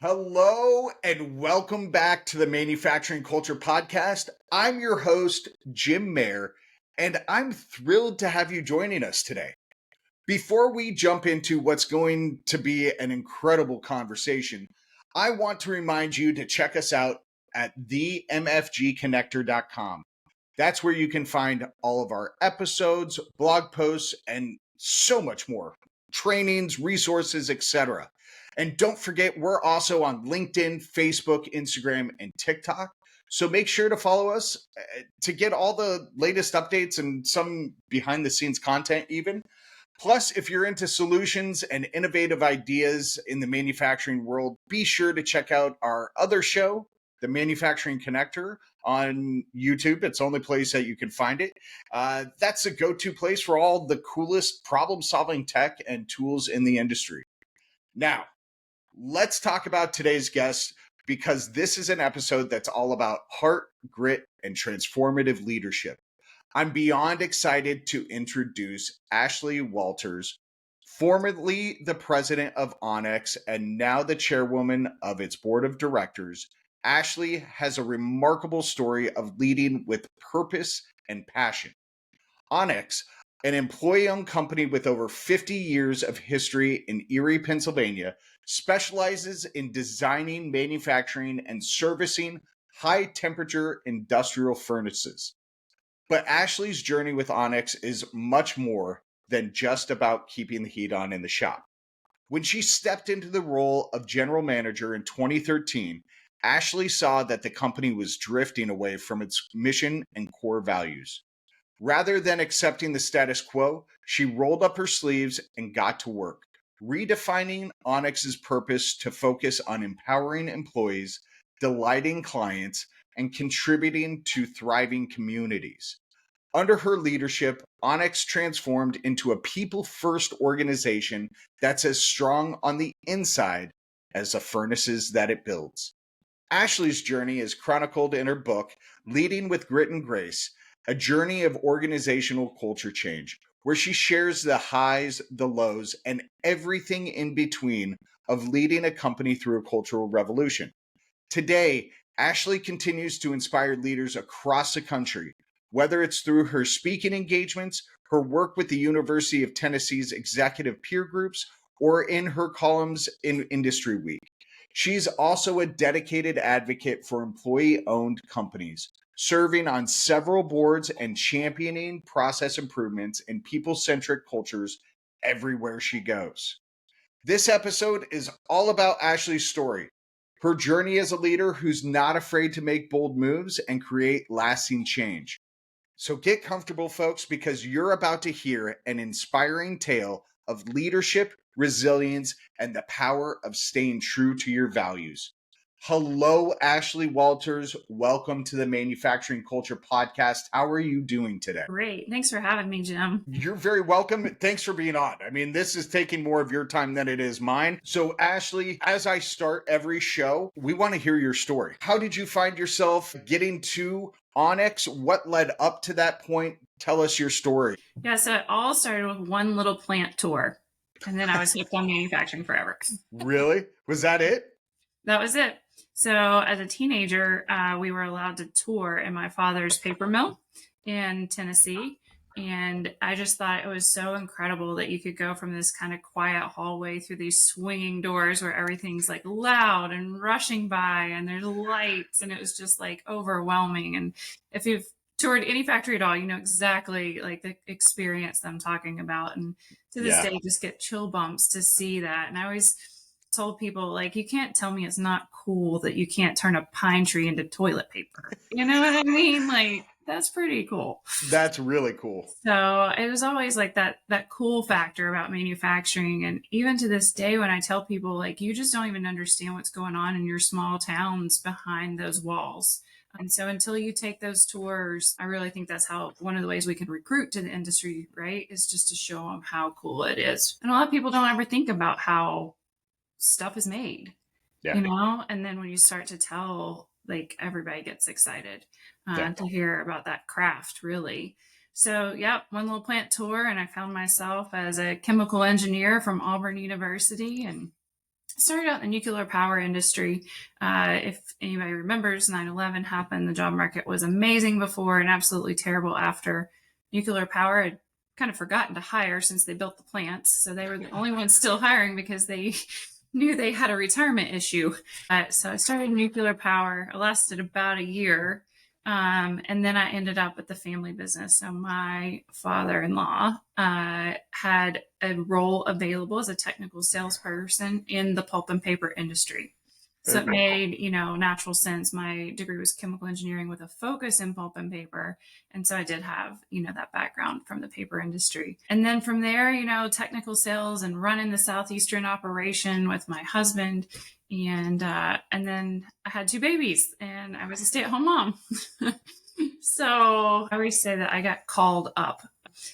Hello and welcome back to the Manufacturing Culture Podcast. I'm your host, Jim Mayer, and I'm thrilled to have you joining us today. Before we jump into what's going to be an incredible conversation, I want to remind you to check us out at themfgconnector.com. That's where you can find all of our episodes, blog posts, and so much more. Trainings, resources, etc. And don't forget, we're also on LinkedIn, Facebook, Instagram, and TikTok. So make sure to follow us to get all the latest updates and some behind the scenes content, even. Plus, if you're into solutions and innovative ideas in the manufacturing world, be sure to check out our other show, The Manufacturing Connector, on YouTube. It's the only place that you can find it. That's a go-to place for all the coolest problem-solving tech and tools in the industry. Now, let's talk about today's guest, because this is an episode that's all about heart, grit, and transformative leadership. I'm beyond excited to introduce Ashleigh Walters, formerly the president of Onex and now the chairwoman of its board of directors. Ashleigh has a remarkable story of leading with purpose and passion. Onex, an employee-owned company with over 50 years of history in Erie, Pennsylvania, specializes in designing, manufacturing, and servicing high-temperature industrial furnaces. But Ashleigh's journey with Onex is much more than just about keeping the heat on in the shop. When she stepped into the role of general manager in 2013, Ashleigh saw that the company was drifting away from its mission and core values. Rather than accepting the status quo, she rolled up her sleeves and got to work, redefining Onex's purpose to focus on empowering employees, delighting clients, and contributing to thriving communities. Under her leadership, Onex transformed into a people-first organization that's as strong on the inside as the furnaces that it builds. Ashleigh's journey is chronicled in her book, Leading with Grit and Grace, a journey of organizational culture change, where she shares the highs, the lows, and everything in between of leading a company through a cultural revolution. Today, Ashleigh continues to inspire leaders across the country, whether it's through her speaking engagements, her work with the University of Tennessee's executive peer groups, or in her columns in Industry Week. She's also a dedicated advocate for employee-owned companies, serving on several boards and championing process improvements in people-centric cultures everywhere she goes. This episode is all about Ashleigh's story, her journey as a leader who's not afraid to make bold moves and create lasting change. So get comfortable, folks, because you're about to hear an inspiring tale of leadership, resilience, and the power of staying true to your values. Hello, Ashleigh Walters. Welcome to the Manufacturing Culture Podcast. How are you doing today? Great. Thanks for having me, Jim. You're very welcome. Thanks for being on. I mean, this is taking more of your time than it is mine. So, Ashleigh, as I start every show, we want to hear your story. How did you find yourself getting to Onex? What led up to that point? Tell us your story. Yeah, so it all started with one little plant tour, and then I was hooked on manufacturing forever. Really? Was that it? That was it. So as a teenager, we were allowed to tour in my father's paper mill in Tennessee. And I just thought it was so incredible that you could go from this kind of quiet hallway through these swinging doors where everything's like loud and rushing by and there's lights, and it was just like overwhelming. And if you've toured any factory at all, you know exactly like the experience that I'm talking about. And to this day, just get chill bumps to see that. And I always told people, like, you can't tell me it's not cool that you can't turn a pine tree into toilet paper. You know what I mean? Like, that's pretty cool. That's really cool. So it was always like that cool factor about manufacturing. And even to this day, when I tell people, like, you just don't even understand what's going on in your small towns behind those walls. And so until you take those tours, I really think that's how one of the ways we can recruit to the industry, right, is just to show them how cool it is. And a lot of people don't ever think about how stuff is made, you know, and then when you start to tell, like, everybody gets excited to hear about that craft, really. So, one little plant tour, and I found myself as a chemical engineer from Auburn University, and started out in the nuclear power industry. If anybody remembers, 9/11 happened. The job market was amazing before and absolutely terrible after. Nuclear power had kind of forgotten to hire since they built the plants. So they were the only ones still hiring because they knew they had a retirement issue. So I started in nuclear power. It lasted about a year. And then I ended up at the family business. So my father-in-law had a role available as a technical salesperson in the pulp and paper industry. So it made, natural sense. My degree was chemical engineering with a focus in pulp and paper. And so I did have, that background from the paper industry. And then from there, technical sales and running the Southeastern operation with my husband. And then I had 2 babies and I was a stay-at-home mom. So I always say that I got called up.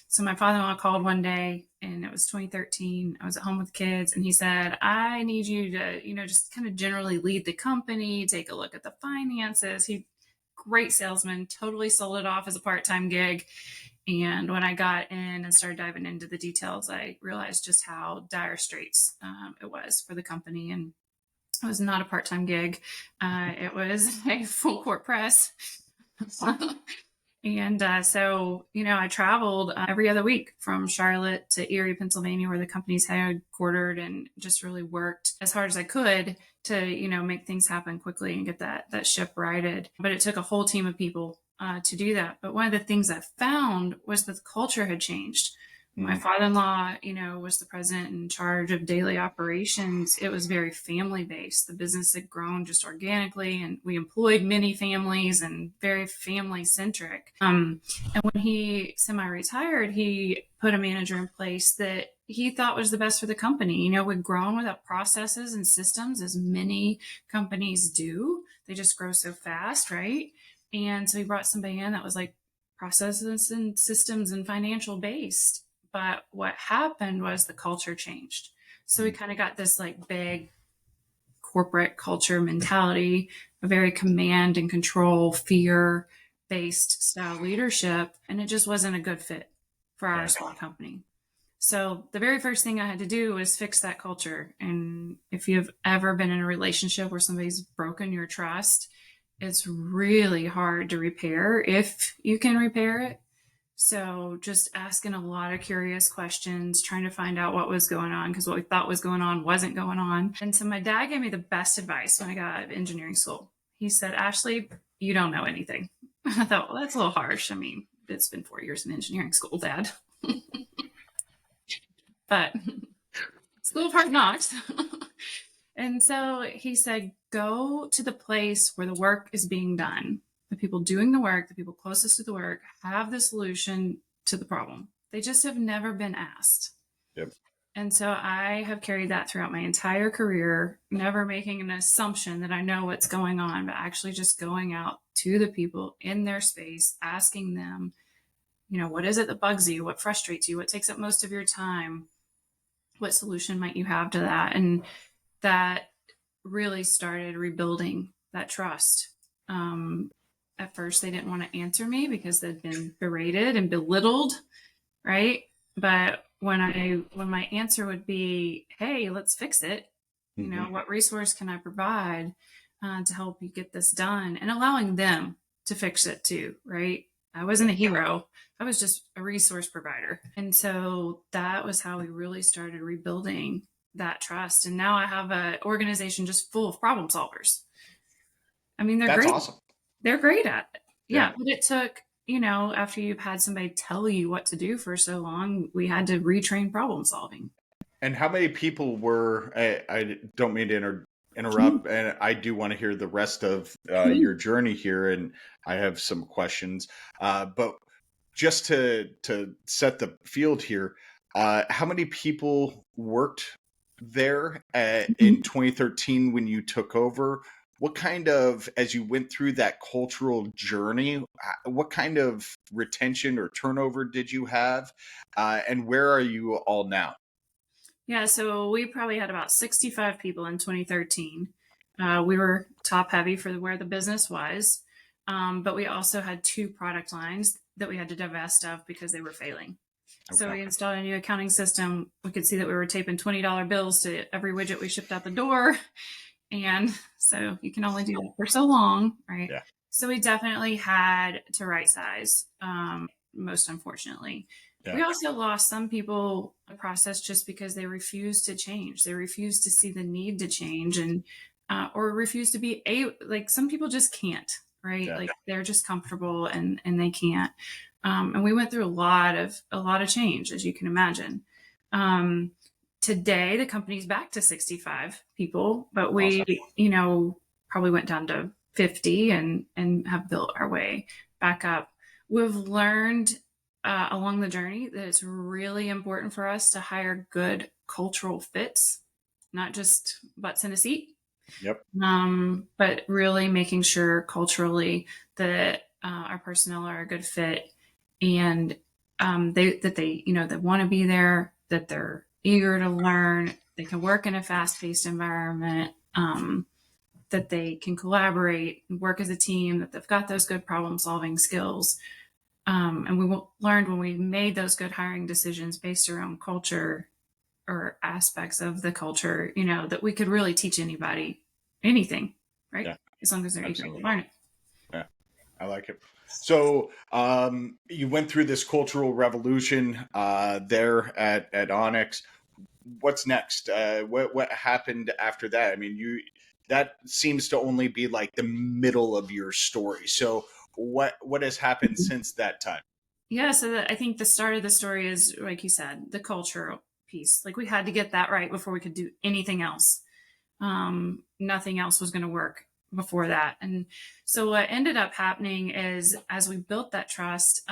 So my father-in-law called one day and it was 2013. I was at home with kids and he said, I need you to, just kind of generally lead the company, take a look at the finances. Great salesman, totally sold it off as a part-time gig. And when I got in and started diving into the details, I realized just how dire straits it was for the company. And it was not a part-time gig. It was a full court press. And so, I traveled every other week from Charlotte to Erie, Pennsylvania, where the company's headquartered, and just really worked as hard as I could to, make things happen quickly and get that ship righted. But it took a whole team of people to do that. But one of the things I found was that the culture had changed. My father-in-law, was the president in charge of daily operations. It was very family-based. The business had grown just organically, and we employed many families and very family-centric. And when he semi-retired, he put a manager in place that he thought was the best for the company. We'd grown without processes and systems, as many companies do. They just grow so fast, right? And so he brought somebody in that was like processes and systems and financial based. But what happened was the culture changed. So we kind of got this like big corporate culture mentality, a very command and control, fear based style leadership. And it just wasn't a good fit for our small company. So the very first thing I had to do was fix that culture. And if you've ever been in a relationship where somebody's broken your trust, it's really hard to repair if you can repair it. So just asking a lot of curious questions, trying to find out what was going on, because what we thought was going on wasn't going on. And so my dad gave me the best advice when I got out of engineering school. He said, Ashleigh, you don't know anything. I thought, well, that's a little harsh. I mean, it's been 4 years in engineering school, Dad. But school of hard knocks. And so he said, go to the place where the work is being done. The people doing the work, the people closest to the work, have the solution to the problem. They just have never been asked. Yep. And so I have carried that throughout my entire career, never making an assumption that I know what's going on, but actually just going out to the people in their space, asking them, what is it that bugs you? What frustrates you? What takes up most of your time? What solution might you have to that? And that really started rebuilding that trust. At first, they didn't want to answer me because they'd been berated and belittled, right? But when my answer would be, "Hey, let's fix it," what resource can I provide to help you get this done, and allowing them to fix it too, right? I wasn't a hero. I was just a resource provider. And so that was how we really started rebuilding that trust. And now I have an organization just full of problem solvers. I mean, they're That's great. awesome. They're great at it. Yeah. But it took, after you've had somebody tell you what to do for so long, we had to retrain problem solving. And how many people were, I don't mean to interrupt, and I do want to hear the rest of your journey here, and I have some questions. But just to set the field here, how many people worked there in 2013 when you took over? What kind of, as you went through that cultural journey, what kind of retention or turnover did you have? And where are you all now? Yeah, so we probably had about 65 people in 2013. We were top heavy for where the business was, but we also had 2 product lines that we had to divest of because they were failing. So Okay. we installed a new accounting system. We could see that we were taping $20 bills to every widget we shipped out the door. And so you can only do that for so long, right? Yeah. So we definitely had to right size, most unfortunately. Yeah. We also lost some people in the process just because they refused to change. They refused to see the need to change and or refuse to be like some people just can't, right? Yeah. Like they're just comfortable and they can't. And we went through a lot of change, as you can imagine. Um, Today the company's back to 65 people, but we, Awesome. probably went down to 50 and have built our way back up. We've learned along the journey that it's really important for us to hire good cultural fits, not just butts in a seat, Yep. but really making sure culturally that our personnel are a good fit and they want to be there, that they're eager to learn, they can work in a fast-paced environment, that they can collaborate and work as a team, that they've got those good problem-solving skills. And we learned when we made those good hiring decisions based around culture or aspects of the culture, that we could really teach anybody anything, right? Yeah. As long as they're eager to Absolutely. learn it. Yeah. I like it. So you went through this cultural revolution there at Onex. What's next? What happened after that? I mean, that seems to only be like the middle of your story. So what has happened since that time? Yeah, so I think the start of the story is, like you said, the cultural piece. Like we had to get that right before we could do anything else. Nothing else was going to work before that. And so what ended up happening is as we built that trust,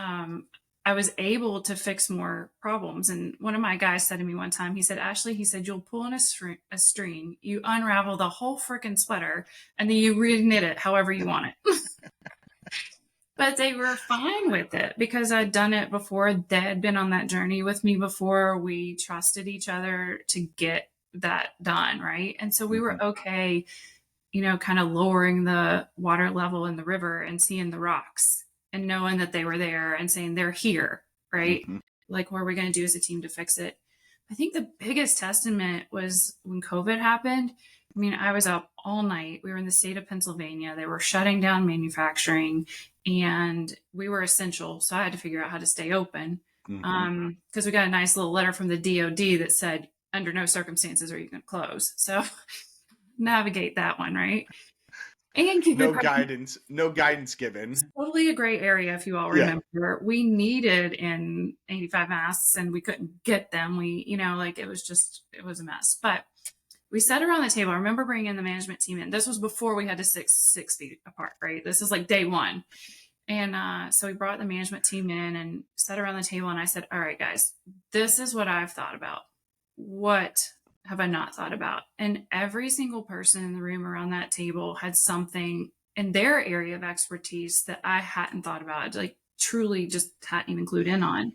I was able to fix more problems. And one of my guys said to me one time, he said, Ashleigh, he said, you'll pull in a string, you unravel the whole freaking sweater, and then you reknit it however you want it. But they were fine with it because I'd done it before. They had been on that journey with me before. We trusted each other to get that done, right? And so we Mm-hmm. were okay, kind of lowering the water level in the river and seeing the rocks and knowing that they were there and saying they're here, right? Mm-hmm. Like, what are we going to do as a team to fix it? I think the biggest testament was when COVID happened. I mean, I was up all night. We were in the state of Pennsylvania. They were shutting down manufacturing and we were essential. So I had to figure out how to stay open Mm-hmm. because we got a nice little letter from the DOD that said, under no circumstances are you going to close. So navigate that one, right? And keep your No guidance given. totally a gray area. If you all Yeah. remember, we needed N95 masks and we couldn't get them. Like it was a mess, but we sat around the table. I remember bringing the management team in. This was before we had to 6 feet apart, right? This is like day one. And so we brought the management team in and sat around the table. And I said, all right, guys, this is what I've thought about. What have I not thought about? And every single person in the room around that table had something in their area of expertise that I hadn't thought about, like truly just hadn't even clued in on.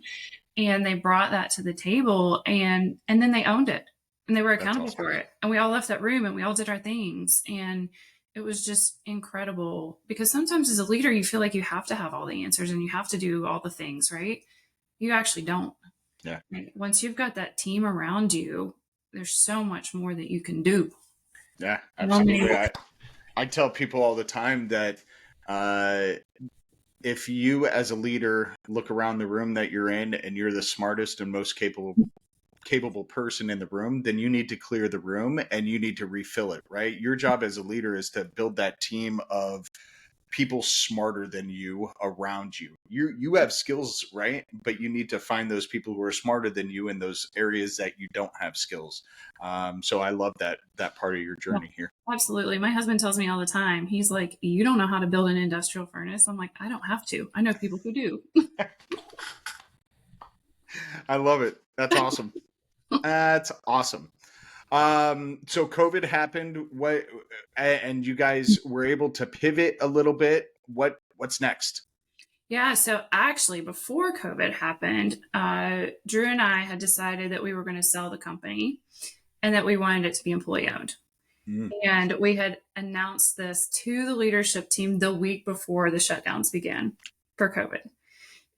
And they brought that to the table and then they owned it and they were accountable Awesome. for it. And we all left that room and we all did our things. And it was just incredible because sometimes as a leader, you feel like you have to have all the answers and you have to do all the things, right? You actually don't. Yeah. Once you've got that team around you, there's so much more that you can do. Yeah, absolutely. I tell people all the time that if you as a leader look around the room that you're in and you're the smartest and most capable person in the room, then you need to clear the room and you need to refill it, right? Your job as a leader is to build that team of people smarter than you around you. You have skills, right? But you need to find those people who are smarter than you in those areas that you don't have skills. So I love that part of your journey here. Absolutely. My husband tells me all the time, he's like, you don't know how to build an industrial furnace. I'm like, I don't have to. I know people who do. I love it. That's awesome. That's awesome. So COVID happened. And you guys were able to pivot a little bit. What's next? Yeah. So actually, before COVID happened, Drew and I had decided that we were going to sell the company and that we wanted it to be employee owned. Mm. And we had announced this to the leadership team the week before the shutdowns began for COVID.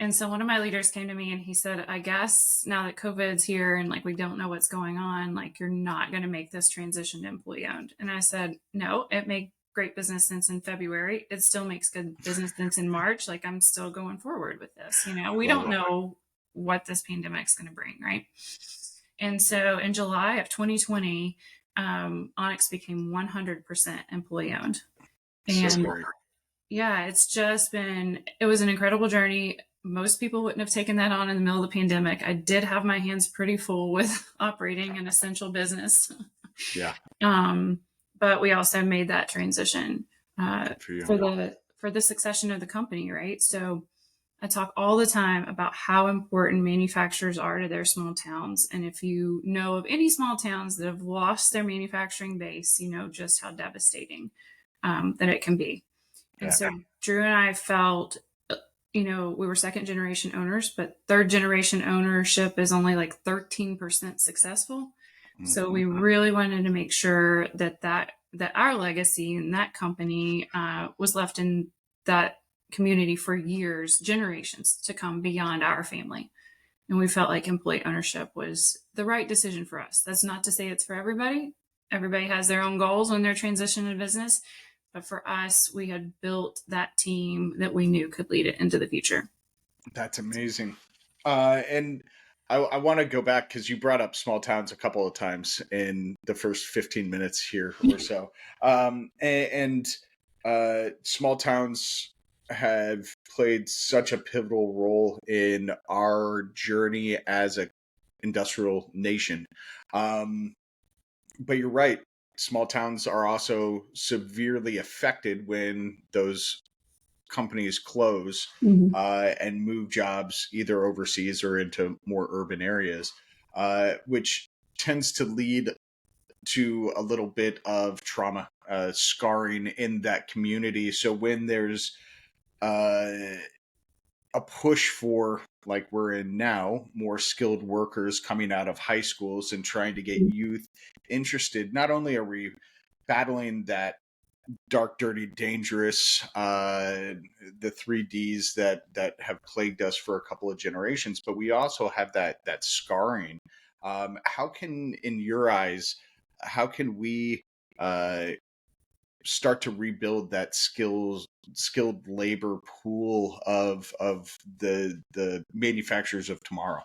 And so one of my leaders came to me and he said, I guess now that COVID's here and like we don't know what's going on, like you're not going to make this transition to employee owned. And I said, no, it made great business sense in February. It still makes good business sense in March. Like I'm still going forward with this. You know, we Love don't it. know what this pandemic's going to bring, right? And so in July of 2020, Onex became 100% employee owned. So And great. yeah, it was an incredible journey. Most people wouldn't have taken that on in the middle of the pandemic. I did have my hands pretty full with operating an essential business. Yeah. But we also made that transition Good for you. for the succession of the company, right? So I talk all the time about how important manufacturers are to their small towns. And if you know of any small towns that have lost their manufacturing base, you know just how devastating that it can be. And Yeah. so Drew and I felt, we were second generation owners, but third generation ownership is only like 13% successful. So we really wanted to make sure that our legacy and that company was left in that community for years, generations to come beyond our family. And we felt like employee ownership was the right decision for us. That's not to say it's for everybody. Everybody has their own goals when they're transitioning to business. But for us, we had built that team that we knew could lead it into the future. That's amazing. And I want to go back because you brought up small towns a couple of times in the first 15 minutes here or so. Small towns have played such a pivotal role in our journey as a industrial nation. But you're right. Small towns are also severely affected when those companies close and move jobs either overseas or into more urban areas, which tends to lead to a little bit of trauma, scarring in that community. So when there's a push for, like we're in now, more skilled workers coming out of high schools and trying to get youth interested, not only are we battling that dark, dirty, dangerous, the 3Ds that have plagued us for a couple of generations, but we also have that scarring. How can, in your eyes, how can we start to rebuild that skilled labor pool of the manufacturers of tomorrow?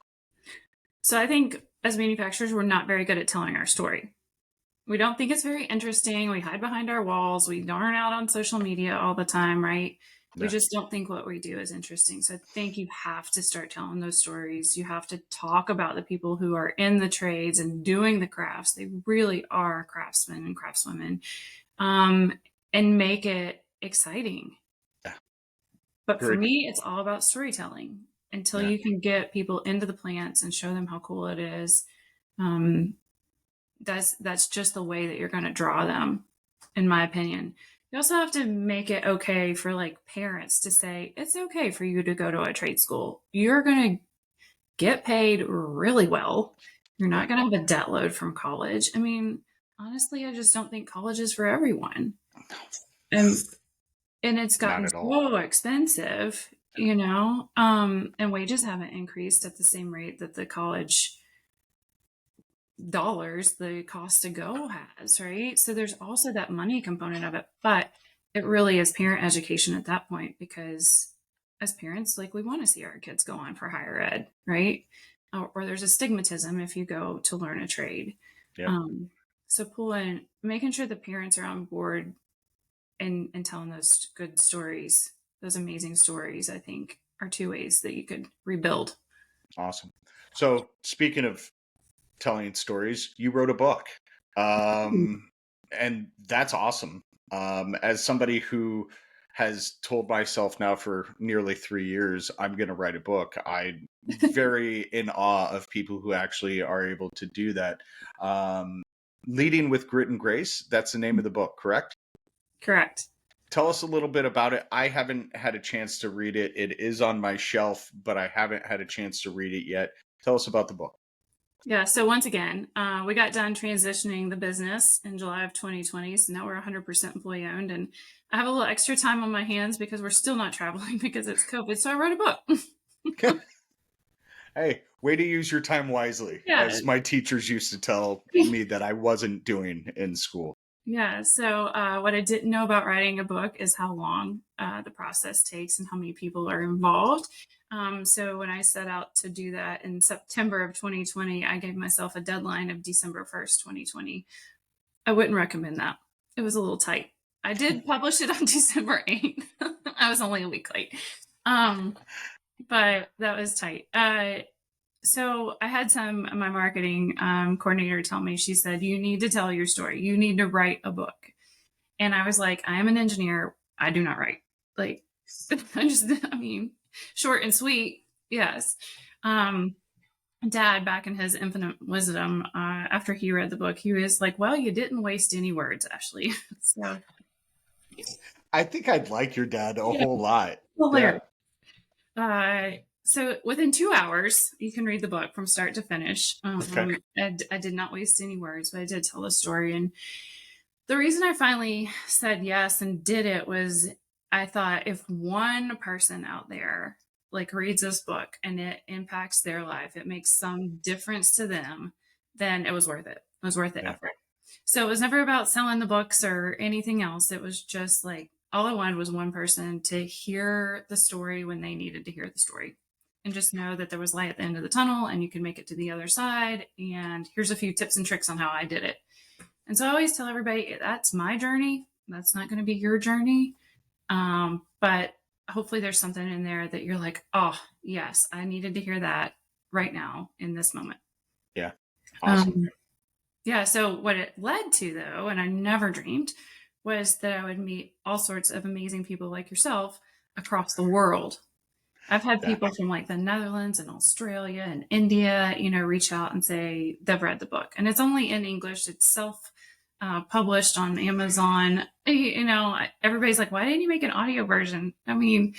So I think as manufacturers, we're not very good at telling our story. We don't think it's very interesting. We hide behind our walls. We aren't out on social media all the time, right? We Yeah. just don't think what we do is interesting. So I think you have to start telling those stories. You have to talk about the people who are in the trades and doing the crafts. They really are craftsmen and craftswomen, and make it exciting. Yeah. But for Very good. me, it's all about storytelling. Until Yeah. you can get people into the plants and show them how cool it is, that's just the way that you're going to draw them, in my opinion. You also have to make it okay for like parents to say it's okay for you to go to a trade school. You're going to get paid really well. You're not going to have a debt load from college. I mean, honestly, I just don't think college is for everyone. And it's Not gotten at all. so expensive, and wages haven't increased at the same rate that the college dollars, the cost to go has, right? So there's also that money component of it, but it really is parent education at that point, because as parents, like we want to see our kids go on for higher ed, right? Or there's a stigmatism if you go to learn a trade. Yep. So making sure the parents are on board and telling those good stories, those amazing stories, I think are two ways that you could rebuild. Awesome. So speaking of telling stories, you wrote a book, and that's awesome. As somebody who has told myself now for nearly 3 years, I'm going to write a book, I'm very in awe of people who actually are able to do that. Leading with Grit and Grace, that's the name of the book, correct? Correct. Tell us a little bit about it. I haven't had a chance to read it. It is on my shelf, but I haven't had a chance to read it yet. Tell us about the book. Yeah. So once again, we got done transitioning the business in July of 2020. So now we're 100% employee owned, and I have a little extra time on my hands because we're still not traveling because it's COVID. So I wrote a book. Hey, way to use your time wisely, Yeah. as my teachers used to tell me that I wasn't doing in school. Yeah. So, what I didn't know about writing a book is how long the process takes and how many people are involved. So, when I set out to do that in September of 2020, I gave myself a deadline of December 1st, 2020. I wouldn't recommend that. It was a little tight. I did publish it on December 8th. I was only a week late. Um, but that was tight. So I had my marketing coordinator tell me, she said, you need to tell your story. You need to write a book. And I was like, I am an engineer. I do not write. Like, I mean, short and sweet. Yes. Dad, back in his infinite wisdom, after he read the book, he was like, well, you didn't waste any words, Ashleigh. So, I think I'd like your dad a yeah, whole lot. hilarious. Yeah. So within 2 hours, you can read the book from start to finish. Okay. I did not waste any words, but I did tell a story. And the reason I finally said yes and did it was I thought if one person out there like reads this book and it impacts their life, it makes some difference to them, then it was worth it. It was worth the Yeah. effort. So it was never about selling the books or anything else. It was just like all I wanted was one person to hear the story when they needed to hear the story and just know that there was light at the end of the tunnel and you can make it to the other side. And here's a few tips and tricks on how I did it. And so I always tell everybody that's my journey. That's not going to be your journey. But hopefully there's something in there that you're like, oh, yes, I needed to hear that right now in this moment. Yeah. Awesome. Yeah. So what it led to, though, and I never dreamed, was that I would meet all sorts of amazing people like yourself across the world. I've had That people from like the Netherlands and Australia and India, reach out and say they've read the book. And it's only in English. It's self published on Amazon. Everybody's like, why didn't you make an audio version? I mean,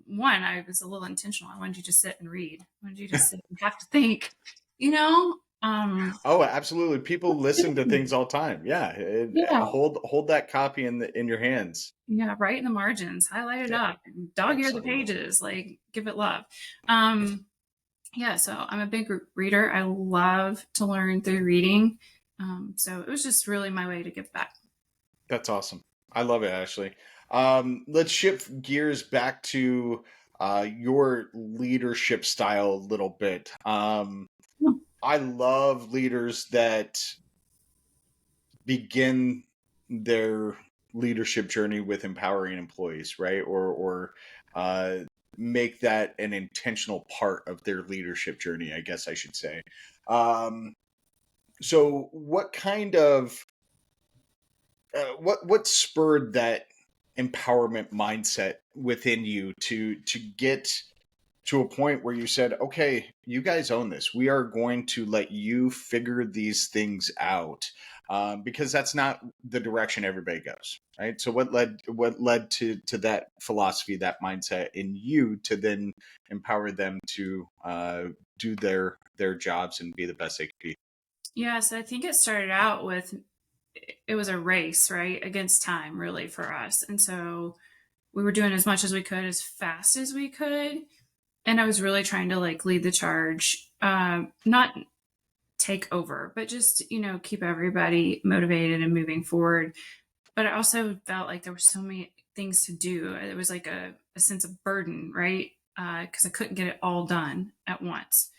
one, I was a little intentional. I wanted you to sit and read. I wanted you to sit and have to think, you know? Oh, absolutely. People listen to things all the time. Yeah. Yeah. Hold that copy in your hands. Yeah, write in the margins, highlight it Yeah. up, dog ear the Absolutely. pages, like give it love. Yeah, so I'm a big reader. I love to learn through reading. So it was just really my way to give back. That's awesome. I love it, Ashley. Let's shift gears back to your leadership style a little bit. I love leaders that begin their leadership journey with empowering employees, right? Or make that an intentional part of their leadership journey, I guess I should say. So what kind of what spurred that empowerment mindset within you to get to a point where you said, okay, you guys own this. We are going to let you figure these things out, because that's not the direction everybody goes, right? So what led to that philosophy, that mindset in you to then empower them to do their jobs and be the best they could be? Yeah, so I think it started out with it was a race, right, against time, really, for us. And so we were doing as much as we could, as fast as we could. And I was really trying to like lead the charge, not take over, but just, keep everybody motivated and moving forward. But I also felt like there were so many things to do. It was like a sense of burden, right? Because I couldn't get it all done at once.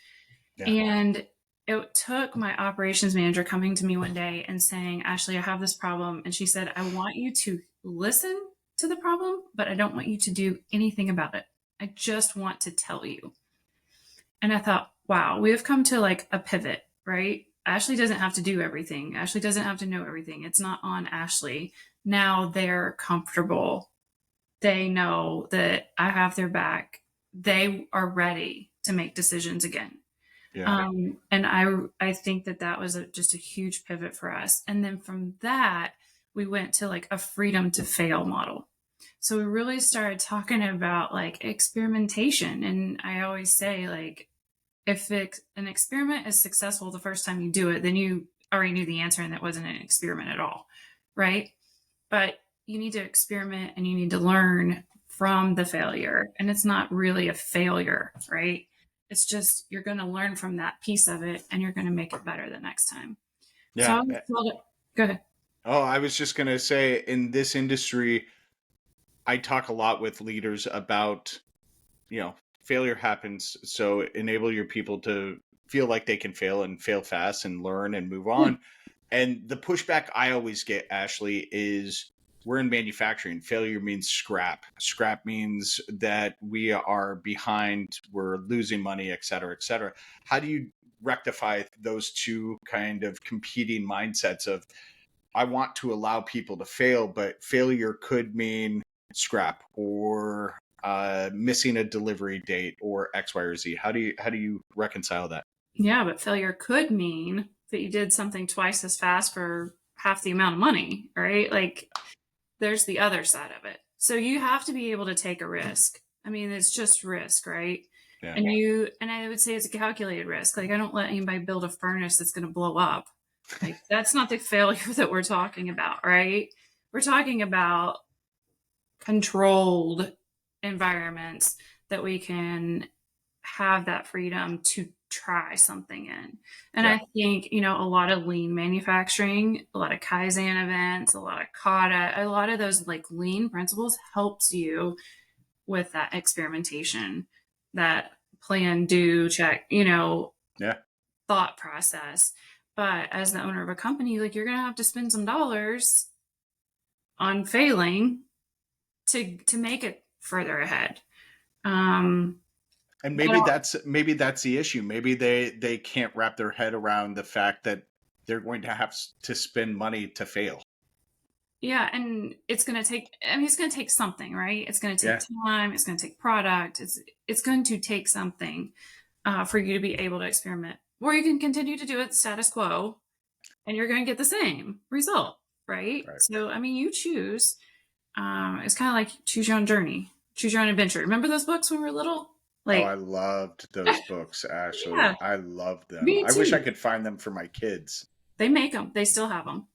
Yeah. And it took my operations manager coming to me one day and saying, Ashleigh, I have this problem. And she said, I want you to listen to the problem, but I don't want you to do anything about it. I just want to tell you. And I thought, wow, we have come to like a pivot, right? Ashleigh doesn't have to do everything. Ashleigh doesn't have to know everything. It's not on Ashleigh. Now they're comfortable. They know that I have their back. They are ready to make decisions again. Yeah. And I think that was just a huge pivot for us. And then from that, we went to like a freedom to fail model. So we really started talking about like experimentation. And I always say, like, if an experiment is successful the first time you do it, then you already knew the answer and that wasn't an experiment at all. Right. But you need to experiment and you need to learn from the failure. And it's not really a failure, right? It's just you're going to learn from that piece of it and you're going to make it better the next time. So I Yeah. always told it, go ahead. Oh, I was just going to say, in this industry, I talk a lot with leaders about, failure happens. So enable your people to feel like they can fail and fail fast and learn and move Yeah. on. And the pushback I always get, Ashleigh, is we're in manufacturing. Failure means scrap. Scrap means that we are behind, we're losing money, et cetera, et cetera. How do you rectify those two kind of competing mindsets of, I want to allow people to fail, but failure could mean scrap or missing a delivery date or X, Y, or Z. How do you reconcile that? Yeah, but failure could mean that you did something twice as fast for half the amount of money, right? Like there's the other side of it. So you have to be able to take a risk. I mean, it's just risk, right? Yeah. And I would say it's a calculated risk. Like I don't let anybody build a furnace that's going to blow up. Like that's not the failure that we're talking about, right? We're talking about controlled environments that we can have that freedom to try something in. And Yeah. I think, a lot of lean manufacturing, a lot of Kaizen events, a lot of kata, a lot of those like lean principles helps you with that experimentation, that plan, do, check, Yeah. thought process. But as the owner of a company, like you're going to have to spend some dollars on failing to make it further ahead. Um, And but maybe that's the issue. Maybe they can't wrap their head around the fact that they're going to have to spend money to fail. yeah, and it's going to take. I mean, it's going to take something, right? It's going to take Yeah. time. It's going to take product. It's going to take something for you to be able to experiment, or you can continue to do it status quo, and you're going to get the same result, right? Right. So, I mean, you choose. It's kind of like choose your own journey, choose your own adventure. Remember those books when we were little? Oh, Like, I loved those books, Ashleigh. yeah, I loved them. me I wish I too. could find them for my kids. They make them. They still have them.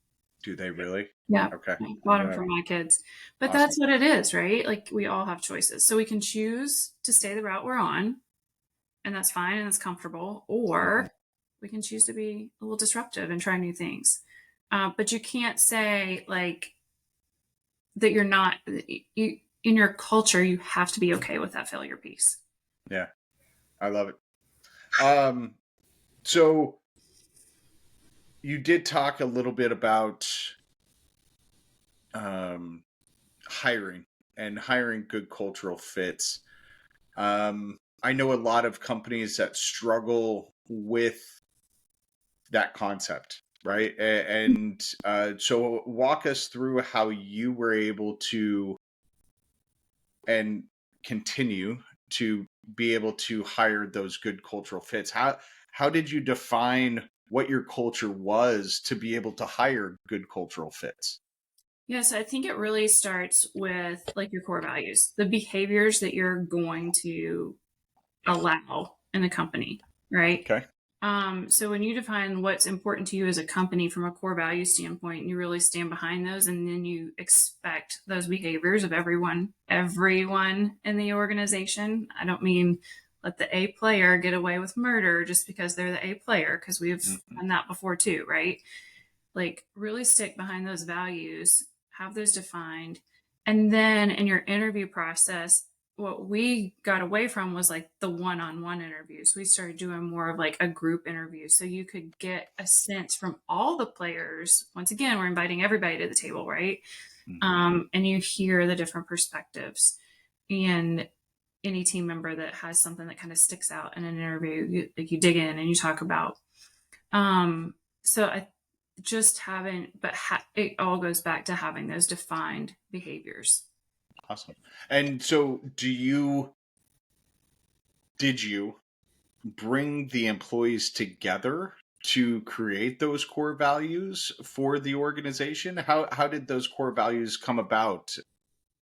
Do they really? Yeah, Okay. I I'm bought them gonna for my kids. But Awesome. that's what it is, right? Like we all have choices. So we can choose to stay the route we're on, and that's fine and it's comfortable, Hmm. or we can choose to be a little disruptive and try new things. But you can't say like that you're not you in your culture, you have to be okay with that failure piece. Yeah, I love it. Um, so you did talk a little bit about um, hiring and hiring good cultural fits. I know a lot of companies that struggle with that concept, right? And so walk us through how you were able to and continue to be able to hire those good cultural fits. How did you define what your culture was to be able to hire good cultural fits? Yes, I think it really starts with like your core values, the behaviors that you're going to allow in the company, right? Okay. So when you define what's important to you as a company from a core value standpoint, you really stand behind those, and then you expect those behaviors of everyone in the organization. I don't mean let the A player get away with murder just because they're the A player, because we've Hmm. done that before too, right? Like really stick behind those values, have those defined. And then in your interview process, what we got away from was like the one-on-one interviews. We started doing more of like a group interview so you could get a sense from all the players. Once again, we're inviting everybody to the table, right? Hmm. And you hear the different perspectives, and any team member that has something that kind of sticks out in an interview, you dig in and you talk about. So I just haven't, but it all goes back to having those defined behaviors. Awesome. And so did you bring the employees together to create those core values for the organization? How did those core values come about?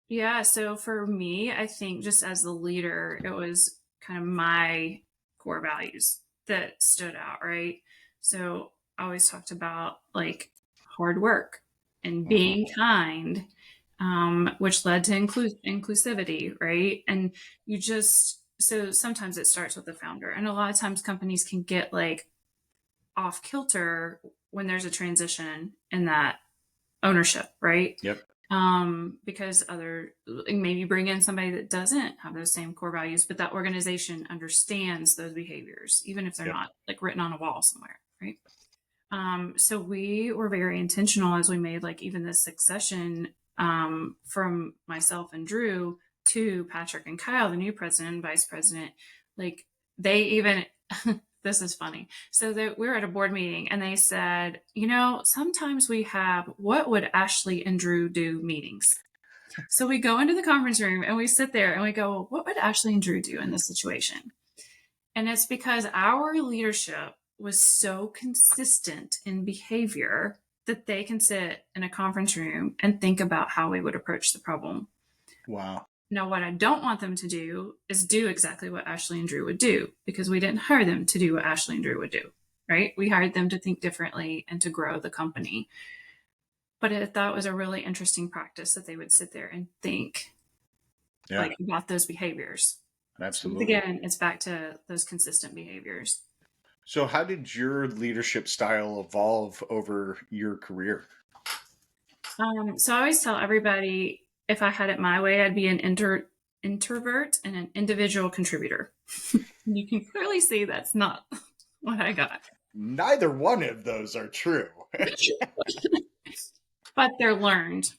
Yeah. So for me, I think just as the leader, it was kind of my core values that stood out, right? So I always talked about like hard work and Hmm. being kind, which led to inclusivity, right? And so sometimes it starts with the founder. And a lot of times companies can get like off kilter when there's a transition in that ownership, right? Yep. Because maybe bring in somebody that doesn't have those same core values, but that organization understands those behaviors, even if they're Yep. not like written on a wall somewhere, right? So we were very intentional as we made like even this succession from myself and Drew to Patrick and Kyle, the new president and vice president. Like they even, this is funny. So we were at a board meeting and they said, sometimes we have what would Ashleigh and Drew do meetings. So we go into the conference room and we sit there and we go, what would Ashleigh and Drew do in this situation? And it's because our leadership was so consistent in behavior that they can sit in a conference room and think about how we would approach the problem. Wow. Now, what I don't want them to do is do exactly what Ashleigh and Drew would do, because we didn't hire them to do what Ashleigh and Drew would do, right? We hired them to think differently and to grow the company. But I thought it was a really interesting practice that they would sit there and think about those behaviors. Absolutely. So again, it's back to those consistent behaviors. So how did your leadership style evolve over your career? So I always tell everybody, if I had it my way, I'd be an introvert and an individual contributor. You can clearly see that's not what I got. Neither one of those are true. But they're learned.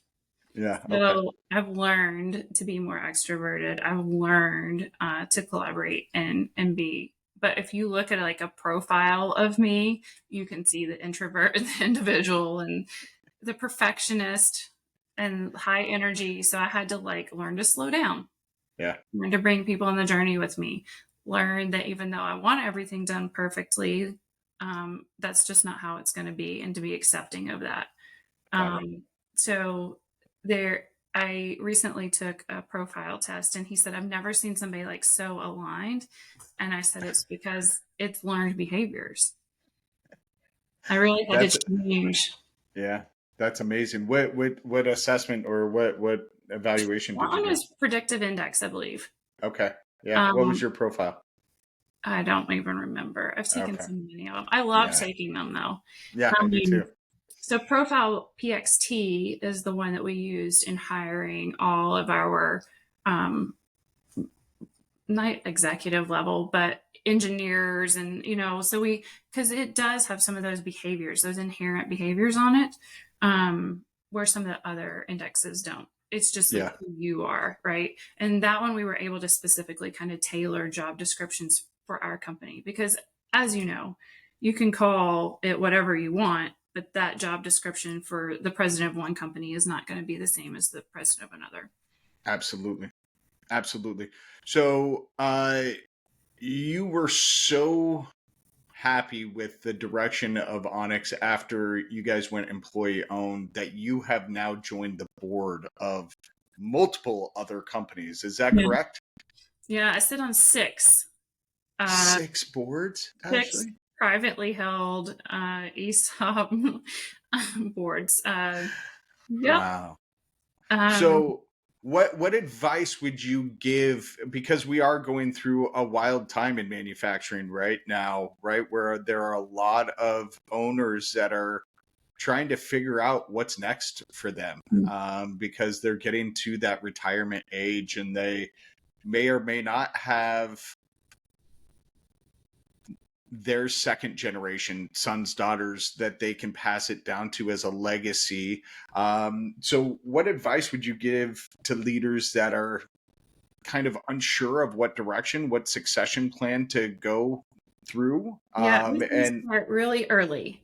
Yeah. So Okay. I've learned to be more extroverted. I've learned to collaborate and be. But if you look at like a profile of me, you can see the introvert, the individual, and the perfectionist and high energy. So I had to like learn to slow down. Yeah. Learn to bring people on the journey with me. Learn that even though I want everything done perfectly, that's just not how it's going to be, and to be accepting of that. So I recently took a profile test and he said, I've never seen somebody like so aligned. And I said, it's because it's learned behaviors. I really had to change. Yeah, that's amazing. What assessment or what evaluation did you do? That was predictive index, I believe. Okay. Yeah. What was your profile? I don't even remember. I've taken so many of them. I love taking them though. Yeah, me too. So Profile PXT is the one that we used in hiring all of our, not executive level, but engineers. And, because it does have some of those behaviors, those inherent behaviors on it, where some of the other indexes don't. It's just like who you are, right? And that one we were able to specifically kind of tailor job descriptions for our company, because as you know, you can call it whatever you want, but that job description for the president of one company is not going to be the same as the president of another. Absolutely. So you were so happy with the direction of Onex after you guys went employee owned that you have now joined the board of multiple other companies. Is that correct? Yeah, I sit on 6. 6 boards, actually? 6 privately held ESOP boards. Yep. Wow. So what advice would you give, because we are going through a wild time in manufacturing right now, right, where there are a lot of owners that are trying to figure out what's next for them, because they're getting to that retirement age and they may or may not have their second generation sons, daughters that they can pass it down to as a legacy. So what advice would you give to leaders that are kind of unsure of what direction, what succession plan to go through? And start really early.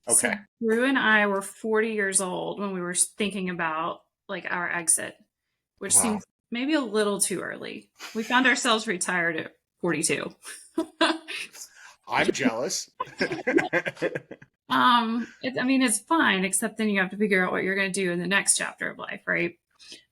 Okay. So Drew and I were 40 years old when we were thinking about like our exit, which seems maybe a little too early. We found ourselves retired at 42. I'm jealous. It's fine, except then you have to figure out what you're going to do in the next chapter of life, right?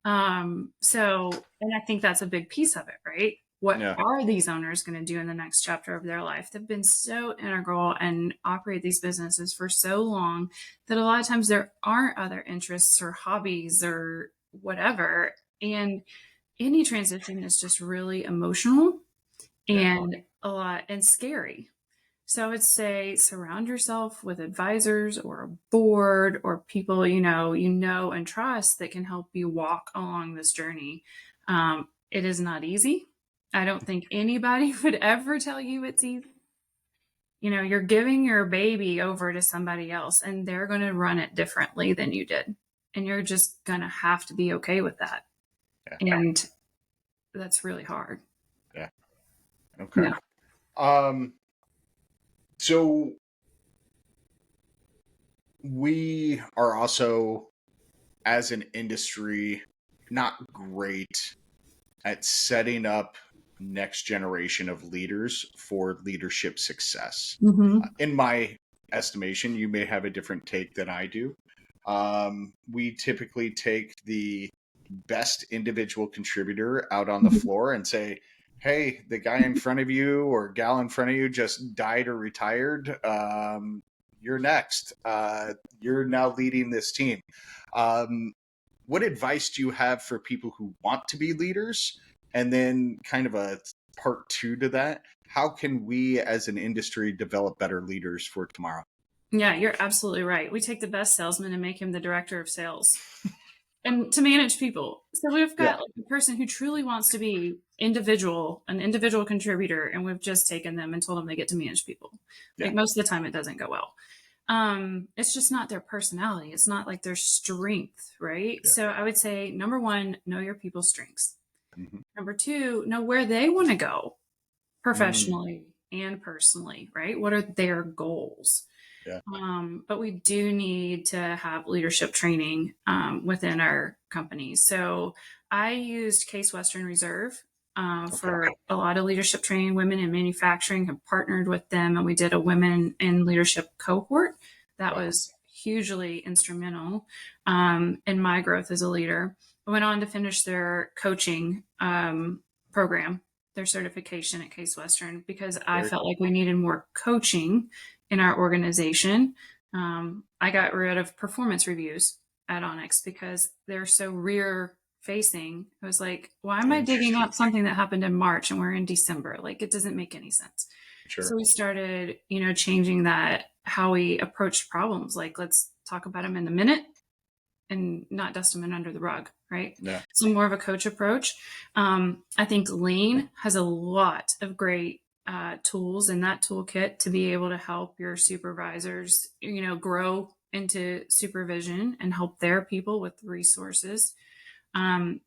And I think that's a big piece of it, right? What are these owners going to do in the next chapter of their life? They've been so integral and operate these businesses for so long that a lot of times there aren't other interests or hobbies or whatever. And any transition is just really emotional and a lot and scary. So I would say surround yourself with advisors or a board or people and trust that can help you walk along this journey. It is not easy. I don't think anybody would ever tell you it's easy. You're giving your baby over to somebody else and they're going to run it differently than you did. And you're just going to have to be okay with that. Yeah. And that's really hard. Yeah. Okay. Yeah. So we are also, as an industry, not great at setting up next generation of leaders for leadership success. Mm-hmm. In my estimation, you may have a different take than I do. We typically take the best individual contributor out on the floor and say, hey, the guy in front of you or gal in front of you just died or retired. You're next. You're now leading this team. What advice do you have for people who want to be leaders? And then kind of a part two to that, how can we as an industry develop better leaders for tomorrow? Yeah, you're absolutely right. We take the best salesman and make him the director of sales and to manage people. So we've got like a person who truly wants to be an individual contributor, and we've just taken them and told them they get to manage people. Like most of the time it doesn't go well. It's just not their personality. It's not like their strength, right? Yeah. So I would say, number one, know your people's strengths. Mm-hmm. Number two, know where they want to go professionally and personally, right? What are their goals? Yeah. But we do need to have leadership training within our company. So I used Case Western Reserve for a lot of leadership training. Women in manufacturing have partnered with them, and we did a women in leadership cohort that was hugely instrumental in my growth as a leader. I went on to finish their coaching program, their certification at Case Western, because I felt like we needed more coaching in our organization. I got rid of performance reviews at Onex because they're so rear facing. I was like, why am I digging up something that happened in March and we're in December? Like, it doesn't make any sense. Sure. So we started, changing that, how we approached problems. Like, let's talk about them in the minute and not dust them in under the rug, right? Yeah. So more of a coach approach. I think Lean has a lot of great tools in that toolkit to be able to help your supervisors, grow into supervision and help their people with resources.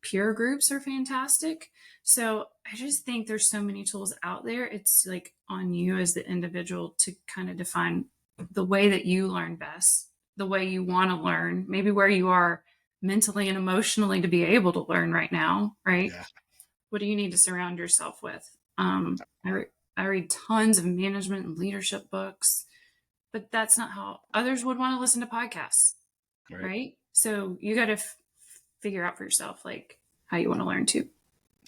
Peer groups are fantastic. So I just think there's so many tools out there. It's like on you as the individual to kind of define the way that you learn best, the way you want to learn, maybe where you are mentally and emotionally to be able to learn right now, right? Yeah. What do you need to surround yourself with? I read tons of management and leadership books, but that's not how others would want to listen to podcasts, right? So you got to figure out for yourself, like, how you want to learn too.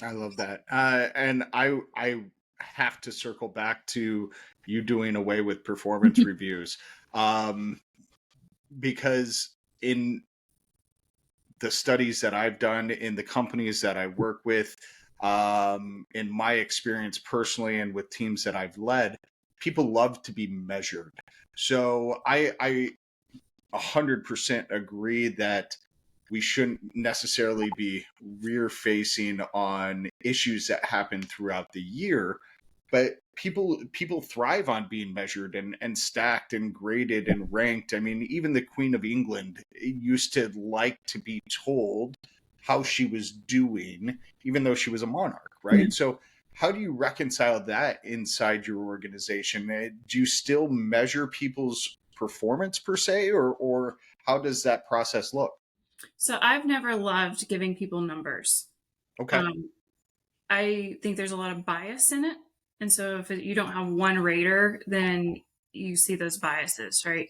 I love that. And I have to circle back to you doing away with performance reviews. Because in the studies that I've done, in the companies that I work with, in my experience personally and with teams that I've led, people love to be measured. So I 100% agree that we shouldn't necessarily be rear facing on issues that happen throughout the year, but people thrive on being measured and stacked and graded and ranked. I mean, even the Queen of England used to like to be told how she was doing, even though she was a monarch, right? Mm-hmm. So how do you reconcile that inside your organization? Do you still measure people's performance per se, or how does that process look? So I've never loved giving people numbers. Okay. I think there's a lot of bias in it. And so if you don't have one rater, then you see those biases, right?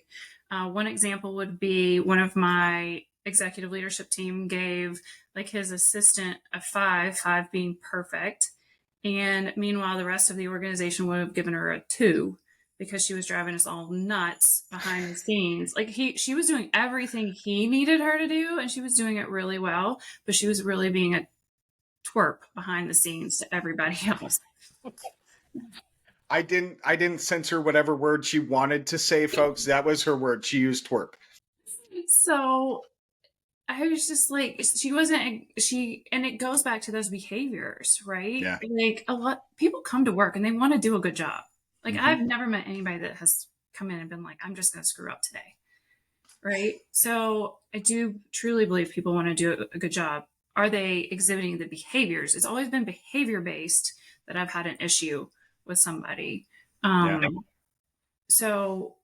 One example would be one of my executive leadership team gave like his assistant a 5 being perfect. And meanwhile, the rest of the organization would have given her a 2 because she was driving us all nuts behind the scenes. Like she was doing everything he needed her to do, and she was doing it really well, but she was really being a twerp behind the scenes to everybody else. I didn't censor whatever word she wanted to say, folks. That was her word. She used twerp. So I was just like, she wasn't, and it goes back to those behaviors, right? Yeah. Like a lot people come to work and they want to do a good job. Like Mm-hmm. I've never met anybody that has come in and been like, I'm just going to screw up today. Right. So I do truly believe people want to do a good job. Are they exhibiting the behaviors? It's always been behavior based that I've had an issue with somebody. Yeah. So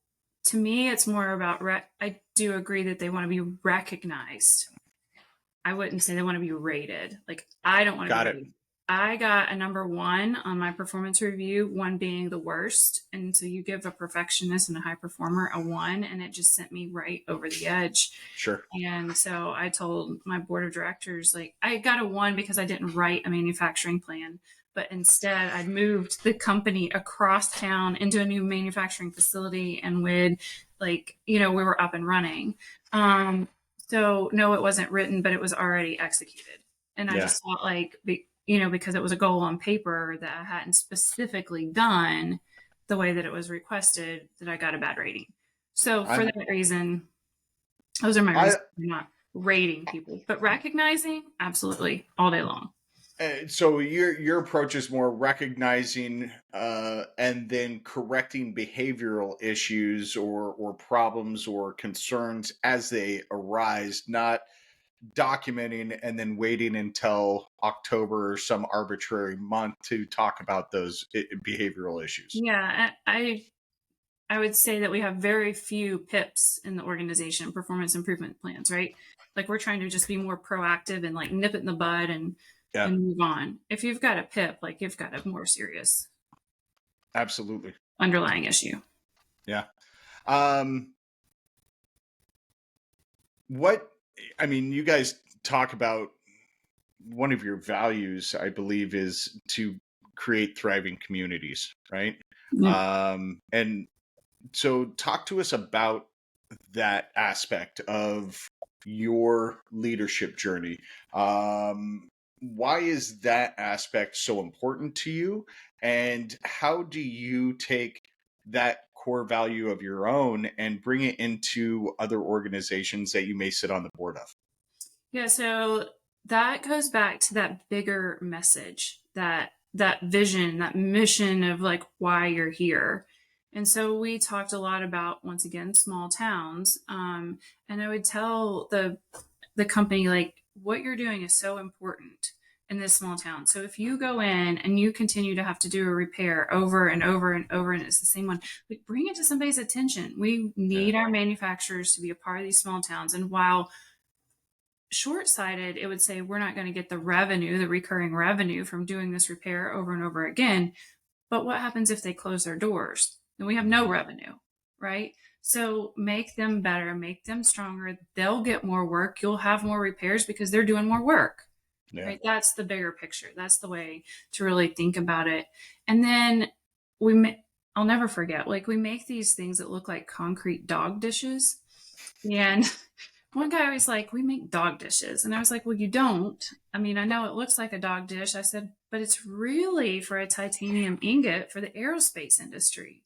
to me, it's more about, I do agree that they want to be recognized. I wouldn't say they want to be rated. Like, I don't want to be Got it. rated. I got a number 1 on my performance review, 1 being the worst. And so you give a perfectionist and a high performer a 1, and it just sent me right over the edge. Sure. And so I told my board of directors, like, I got a 1 because I didn't write a manufacturing plan, but instead I'd moved the company across town into a new manufacturing facility, and would, like, we were up and running. So no, it wasn't written, but it was already executed. And I just felt like, because it was a goal on paper that I hadn't specifically done the way that it was requested, that I got a bad rating. So for that reason, those are my reasons for not rating people, but recognizing, absolutely, all day long. So your approach is more recognizing and then correcting behavioral issues or problems or concerns as they arise, not documenting and then waiting until October or some arbitrary month to talk about those behavioral issues. Yeah, I would say that we have very few PIPs in the organization, performance improvement plans, right? Like, we're trying to just be more proactive and like nip it in the bud and move on. If you've got a PIP, like, you've got a more serious, absolutely, underlying issue. Yeah. You guys talk about one of your values, I believe, is to create thriving communities, right? Yeah. And so talk to us about that aspect of your leadership journey. Why is that aspect so important to you? And how do you take that core value of your own and bring it into other organizations that you may sit on the board of? Yeah, so that goes back to that bigger message, that vision, that mission of like why you're here. And so we talked a lot about, once again, small towns. And I would tell the company, like, what you're doing is so important in this small town. So if you go in and you continue to have to do a repair over and over and over, and it's the same one, like, bring it to somebody's attention. We need our manufacturers to be a part of these small towns. And while short-sighted, it would say we're not going to get the revenue, the recurring revenue from doing this repair over and over again. But what happens if they close their doors? Then we have no revenue, right? So make them better, make them stronger. They'll get more work. You'll have more repairs because they're doing more work, right? That's the bigger picture. That's the way to really think about it. And then I'll never forget, like, we make these things that look like concrete dog dishes. And one guy was like, we make dog dishes. And I was like, well, you don't. I mean, I know it looks like a dog dish. I said, but it's really for a titanium ingot for the aerospace industry.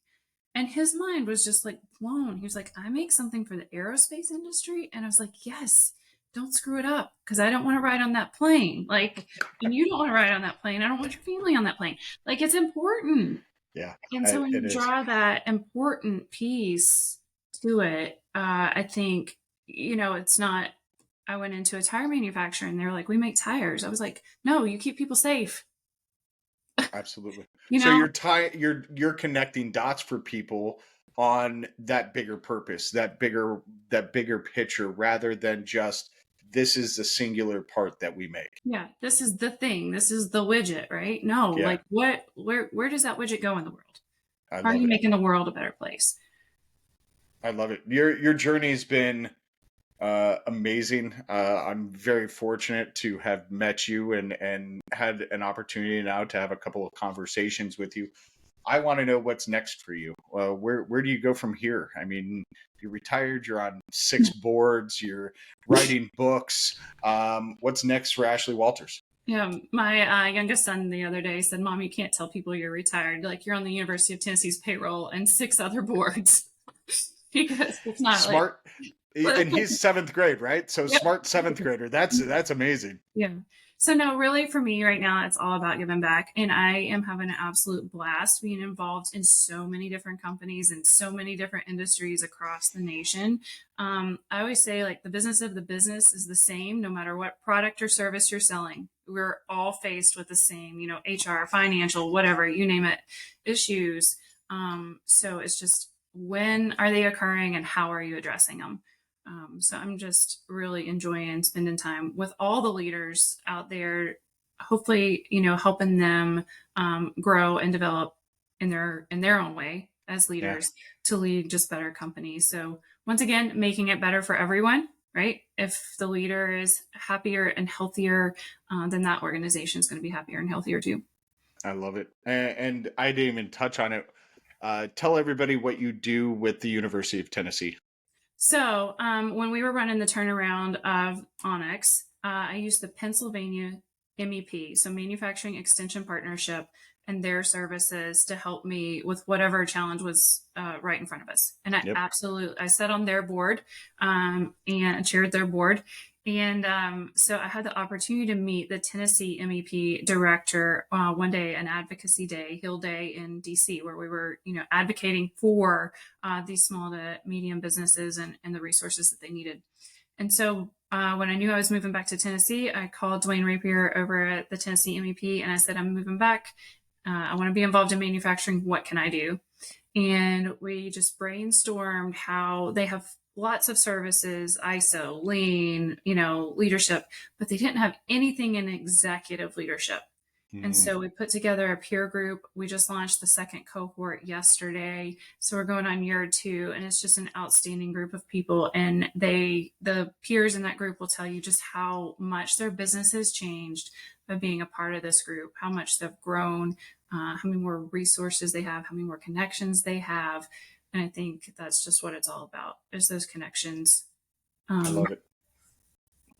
And his mind was just like blown. He was like, I make something for the aerospace industry? And I was like, yes, don't screw it up, because I don't want to ride on that plane. Like, and you don't want to ride on that plane. I don't want your family on that plane. Like, it's important. Yeah. And so when you draw that important piece to it, I think, it's not, I went into a tire manufacturer and they're like, we make tires. I was like, no, you keep people safe. Absolutely. So you're connecting dots for people on that bigger purpose, that bigger picture, rather than just, this is the singular part that we make. Yeah, this is the thing. This is the widget, right? No, like, where does that widget go in the world? How are you making the world a better place? I love it. Your journey's been amazing. I'm very fortunate to have met you and had an opportunity now to have a couple of conversations with you. I want to know what's next for you. Where do you go from here? I mean, you're retired, you're on 6 boards, you're writing books. What's next for Ashleigh Walters? Yeah, my youngest son the other day said, "Mom, you can't tell people you're retired. Like you're on the University of Tennessee's payroll and 6 other boards." Because it's not like, Smart, and he's 7th grade, right? So yep. smart 7th grader. That's amazing. Yeah. So no, really for me right now, it's all about giving back. And I am having an absolute blast being involved in so many different companies and so many different industries across the nation. I always say like the business of the business is the same, no matter what product or service you're selling. We're all faced with the same, HR, financial, whatever, you name it, issues. So it's just when are they occurring and how are you addressing them? So I'm just really enjoying spending time with all the leaders out there, hopefully, helping them grow and develop in their own way as Yeah, leaders to lead just better companies. So once again, making it better for everyone, right? If the leader is happier and healthier, then that organization is going to be happier and healthier too. I love it. And I didn't even touch on it. Tell everybody what you do with the University of Tennessee. So when we were running the turnaround of Onex, I used the Pennsylvania MEP, so Manufacturing Extension Partnership, and their services to help me with whatever challenge was right in front of us. And Yep. I sat on their board and chaired their board. And so I had the opportunity to meet the Tennessee MEP director one day, an advocacy day, Hill Day in DC, where we were, advocating for these small to medium businesses and the resources that they needed. And so when I knew I was moving back to Tennessee, I called Dwayne Rapier over at the Tennessee MEP and I said, "I'm moving back. I want to be involved in manufacturing. What can I do?" And we just brainstormed how they have lots of services, ISO, lean, leadership, but they didn't have anything in executive leadership. And Mm, so we put together a peer group. We just launched the second cohort yesterday. So we're going on year 2, and it's just an outstanding group of people. And the peers in that group will tell you just how much their business has changed by being a part of this group, how much they've grown, how many more resources they have, how many more connections they have. And I think that's just what it's all about, is those connections. I Um, love it.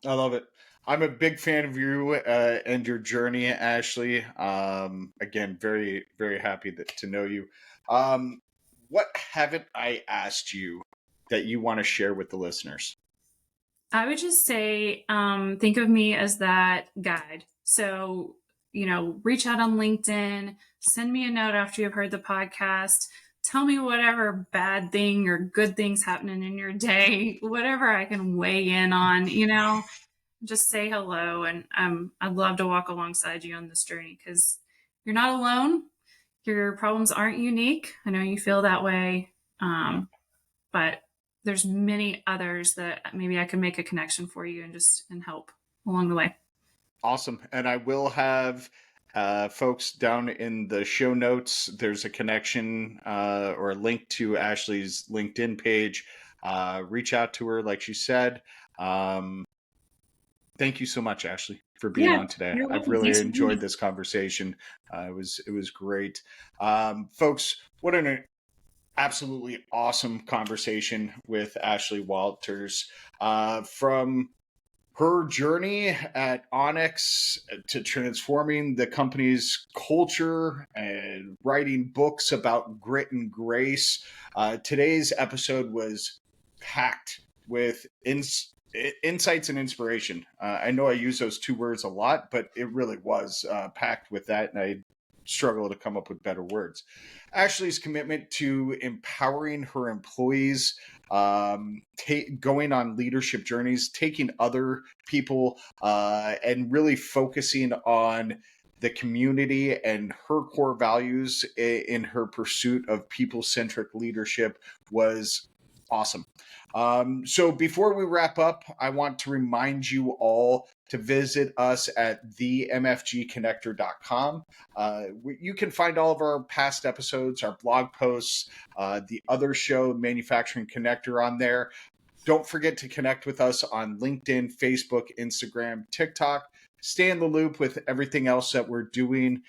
I love it. I'm a big fan of you and your journey, Ashleigh. Again, very, very happy to know you. Um, what haven't I asked you that you want to share with the listeners? I would just say, think of me as that guide. So, reach out on LinkedIn, send me a note after you've heard the podcast. Tell me whatever bad thing or good things happening in your day, whatever I can weigh in on, just say hello. And I'd love to walk alongside you on this journey because you're not alone. Your problems aren't unique. I know you feel that way. Yeah. But there's many others that maybe I can make a connection for you and help along the way. Awesome. And I will have folks down in the show notes. There's a connection or a link to Ashleigh's LinkedIn page. Reach out to her, like she said. Um, Thank you so much, Ashleigh, for being Yeah, on today. you're I've welcome. really Thanks for being enjoyed here. this conversation. It was great, folks. What an absolutely awesome conversation with Ashleigh Walters, from her journey at Onex to transforming the company's culture and writing books about grit and grace. Today's episode was packed with insights and inspiration. I know I use those 2 words a lot, but it really was packed with that, and I struggle to come up with better words. Ashleigh's commitment to empowering her employees, going on leadership journeys, taking other people, and really focusing on the community and her core values in her pursuit of people-centric leadership was awesome. So before we wrap up, I want to remind you all to visit us at themfgconnector.com. You can find all of our past episodes, our blog posts, the other show, Manufacturing Connector, on there. Don't forget to connect with us on LinkedIn, Facebook, Instagram, TikTok. Stay in the loop with everything else that we're doing.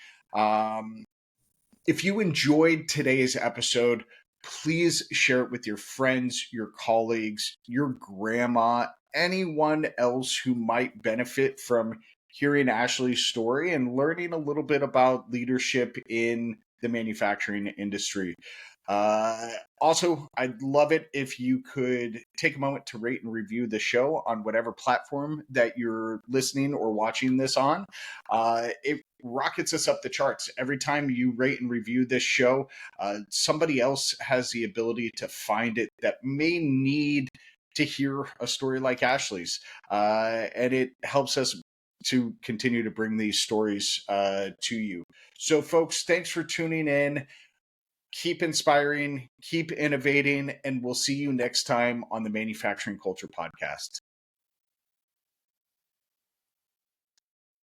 If you enjoyed today's episode, please share it with your friends, your colleagues, your grandma, anyone else who might benefit from hearing Ashleigh's story and learning a little bit about leadership in the manufacturing industry. Also, I'd love it if you could take a moment to rate and review the show on whatever platform that you're listening or watching this on. It rockets us up the charts. Every time you rate and review this show, somebody else has the ability to find it that may need to hear a story like Ashleigh's. And it helps us to continue to bring these stories to you. So, folks, thanks for tuning in. Keep inspiring, keep innovating, and we'll see you next time on the Manufacturing Culture Podcast.